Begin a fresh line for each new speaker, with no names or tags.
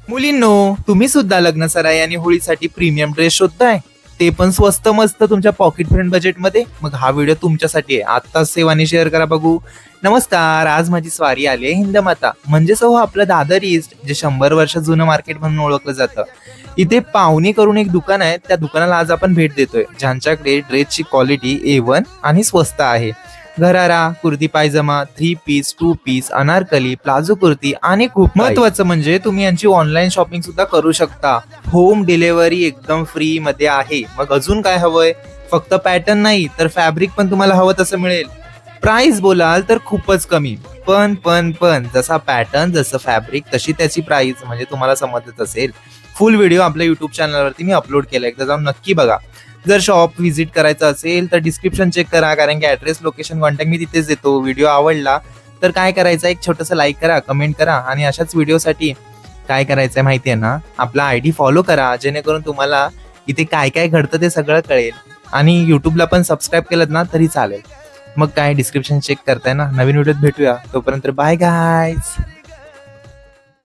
मुलींनो, तुम्ही सुद्धा लग्न सराई आणि होळीसाठी प्रीमियम ड्रेस शोधताय, ते पण स्वस्त मस्त तुमच्या पॉकेट फ्रेंड बजेट मध्ये? मग हा व्हिडिओ तुमच्यासाठी आहे. आत्ताच सेव्ह आणि शेअर करा बघू. नमस्कार, आज माझी स्वारी आली आहे हिंदमाता, म्हणजेच हो आपलं दादर ईस्ट, जे 100 वर्ष जुनं मार्केट म्हणून ओळखलं जातं. इथे पाहुणी करून एक दुकान आहे, त्या दुकानाला आज आपण भेट देतोय, ज्यांच्याकडे ड्रेसची क्वालिटी A1 आणि स्वस्त आहे. Gharara, kurti pyjama, 3 piece, 2 piece, anarkali, palazzo kurti आणि खूप महत्वाचं म्हणजे तुम्ही यांची ऑनलाईन शॉपिंग सुद्धा करू शकता. होम डिलिव्हरी एकदम फ्री मध्ये आहे. मग अजून काय हवंय? फक्त पॅटर्न नाही तर फॅब्रिक पण तुम्हाला हवं तसं मिळेल. प्राइस बोलाल तर खूपच कमी, पण जसा पॅटर्न, जसं फॅब्रिक, तशी त्याची प्राइस, म्हणजे तुम्हाला समजत असेल. फुल व्हिडिओ आपल्या युट्यूब चॅनलवरती मी अपलोड केला, एकदा जाऊन नक्की बघा. जर शॉप व्हिजिट करायचं असेल तर डिस्क्रिप्शन चेक करा, कारण की ऍड्रेस, लोकेशन, कॉन्टॅक्ट मी तिथेच देतो. व्हिडिओ आवडला तर काय करायचं, एक छोटंसं लाईक करा, कमेंट करा, आणि अशाच व्हिडिओसाठी काय करायचंय माहितीये ना, आपला ID फॉलो करा, जेणेकरून तुम्हाला इथे काय काय घडतं ते सगळं कळेल. आणि युट्यूबला पण सबस्क्राईब केलं ना तरी चालेल. मग काय, डिस्क्रिप्शन चेक करताय ना. नवीन व्हिडिओत भेटूया, तोपर्यंत बाय गायज.